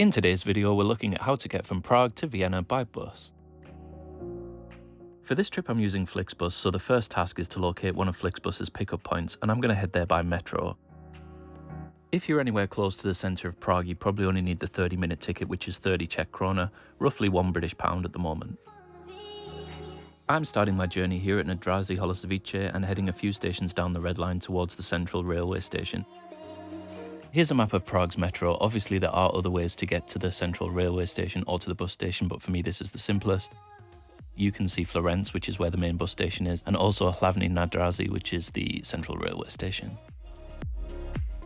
In today's video, we're looking at how to get from Prague to Vienna by bus. For this trip, I'm using Flixbus, so the first task is to locate one of Flixbus's pickup points, and I'm going to head there by metro. If you're anywhere close to the centre of Prague, you probably only need the 30-minute ticket, which is 30 Czech krona, roughly £1 at the moment. I'm starting my journey here at Nadrazi Holosevice and heading a few stations down the red line towards the central railway station. Here's a map of Prague's metro. Obviously there are other ways to get to the central railway station or to the bus station, but for me this is the simplest. You can see Florence, which is where the main bus station is, and also Hlavni Nadrazi, which is the central railway station.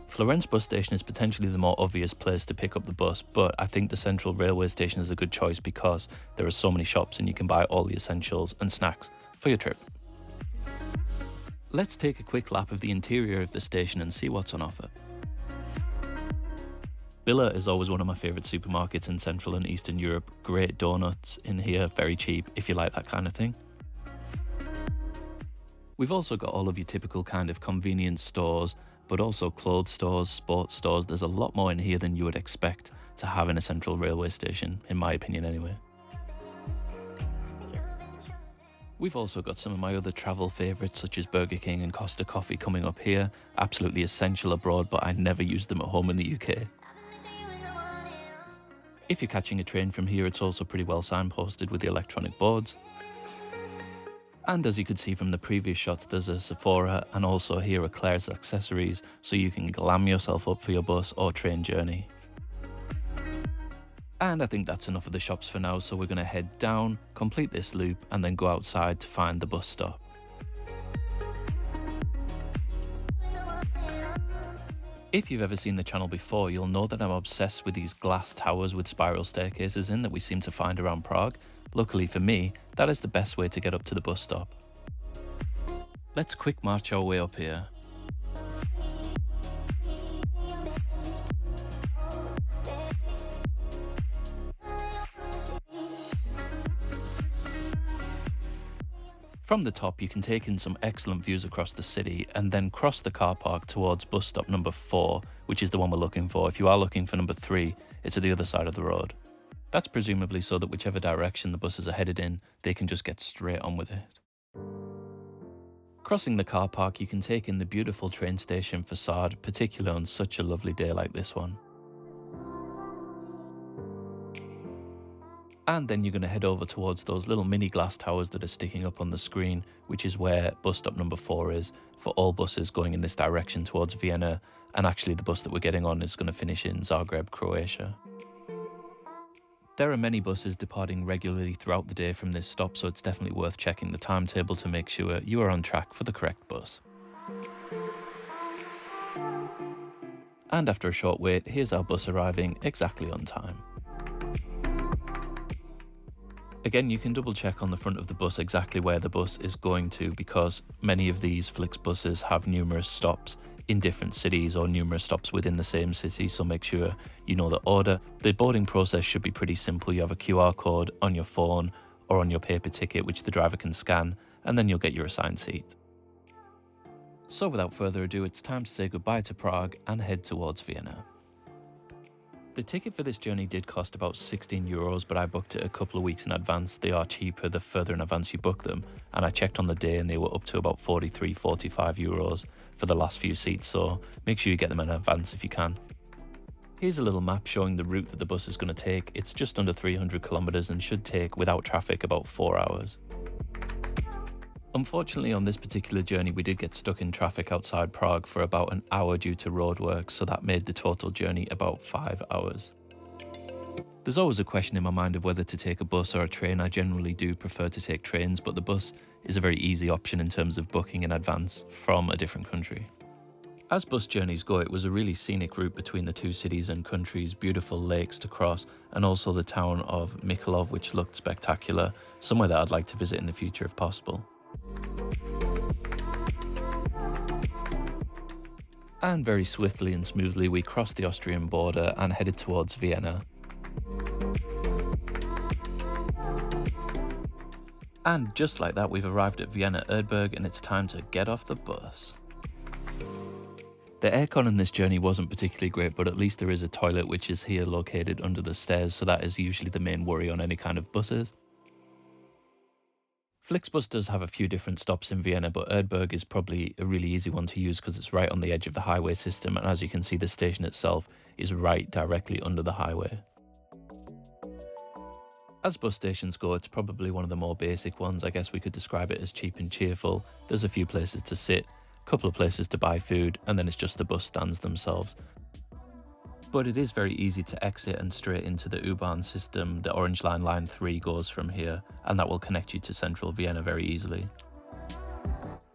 Florence bus station is potentially the more obvious place to pick up the bus, but I think the central railway station is a good choice because there are so many shops and you can buy all the essentials and snacks for your trip. Let's take a quick lap of the interior of the station and see what's on offer. Billa is always one of my favourite supermarkets in Central and Eastern Europe. Great donuts in here, very cheap if you like that kind of thing. We've also got all of your typical kind of convenience stores, but also clothes stores, sports stores. There's a lot more in here than you would expect to have in a central railway station, in my opinion anyway. We've also got some of my other travel favourites such as Burger King and Costa Coffee coming up here. Absolutely essential abroad, but I never use them at home in the UK. If you're catching a train from here, it's also pretty well signposted with the electronic boards. And as you could see from the previous shots, there's a Sephora and also here are Claire's accessories, so you can glam yourself up for your bus or train journey. And I think that's enough of the shops for now, so we're going to head down, complete this loop, and then go outside to find the bus stop. If you've ever seen the channel before, you'll know that I'm obsessed with these glass towers with spiral staircases in that we seem to find around Prague. Luckily for me, that is the best way to get up to the bus stop. Let's quick march our way up here. From the top, you can take in some excellent views across the city and then cross the car park towards bus stop number 4, which is the one we're looking for. If you are looking for number 3, it's at the other side of the road. That's presumably so that whichever direction the buses are headed in, they can just get straight on with it. Crossing the car park, you can take in the beautiful train station facade, particularly on such a lovely day like this one. And then you're going to head over towards those little mini glass towers that are sticking up on the screen, which is where bus stop number 4 is for all buses going in this direction towards Vienna, and actually the bus that we're getting on is going to finish in Zagreb, Croatia. There are many buses departing regularly throughout the day from this stop, so it's definitely worth checking the timetable to make sure you are on track for the correct bus. And after a short wait, here's our bus arriving exactly on time. Again, you can double check on the front of the bus exactly where the bus is going to, because many of these Flixbuses have numerous stops in different cities or numerous stops within the same city, so make sure you know the order. The boarding process should be pretty simple. You have a QR code on your phone or on your paper ticket which the driver can scan, and then you'll get your assigned seat. So without further ado, it's time to say goodbye to Prague and head towards Vienna. The ticket for this journey did cost about €16, but I booked it a couple of weeks in advance. They are cheaper the further in advance you book them, and I checked on the day and they were up to about €43–45 for the last few seats, so make sure you get them in advance if you can. Here's a little map showing the route that the bus is going to take. It's just under 300 kilometers and should take, without traffic, about 4 hours. Unfortunately, on this particular journey, we did get stuck in traffic outside Prague for about an hour due to roadworks, so that made the total journey about 5 hours. There's always a question in my mind of whether to take a bus or a train. I generally do prefer to take trains, but the bus is a very easy option in terms of booking in advance from a different country. As bus journeys go, it was a really scenic route between the two cities and countries, beautiful lakes to cross, and also the town of Mikukov, which looked spectacular, somewhere that I'd like to visit in the future if possible. And very swiftly and smoothly we crossed the Austrian border and headed towards Vienna. And just like that, we've arrived at Vienna Erdberg and it's time to get off the bus. The aircon on this journey wasn't particularly great, but at least there is a toilet which is here located under the stairs, so that is usually the main worry on any kind of buses. Flixbus does have a few different stops in Vienna, but Erdberg is probably a really easy one to use because it's right on the edge of the highway system, and as you can see, the station itself is right directly under the highway. As bus stations go, it's probably one of the more basic ones. I guess we could describe it as cheap and cheerful. There's a few places to sit, a couple of places to buy food, and then it's just the bus stands themselves. But it is very easy to exit and straight into the U-Bahn system. The Orange Line, Line 3 goes from here, and that will connect you to central Vienna very easily.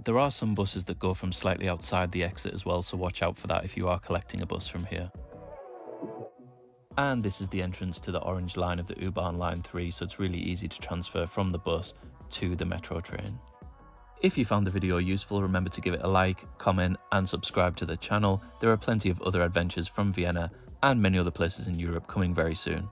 There are some buses that go from slightly outside the exit as well, so watch out for that if you are collecting a bus from here. And this is the entrance to the Orange Line of the U-Bahn Line 3, so it's really easy to transfer from the bus to the metro train. If you found the video useful, remember to give it a like, comment, and subscribe to the channel. There are plenty of other adventures from Vienna and many other places in Europe coming very soon.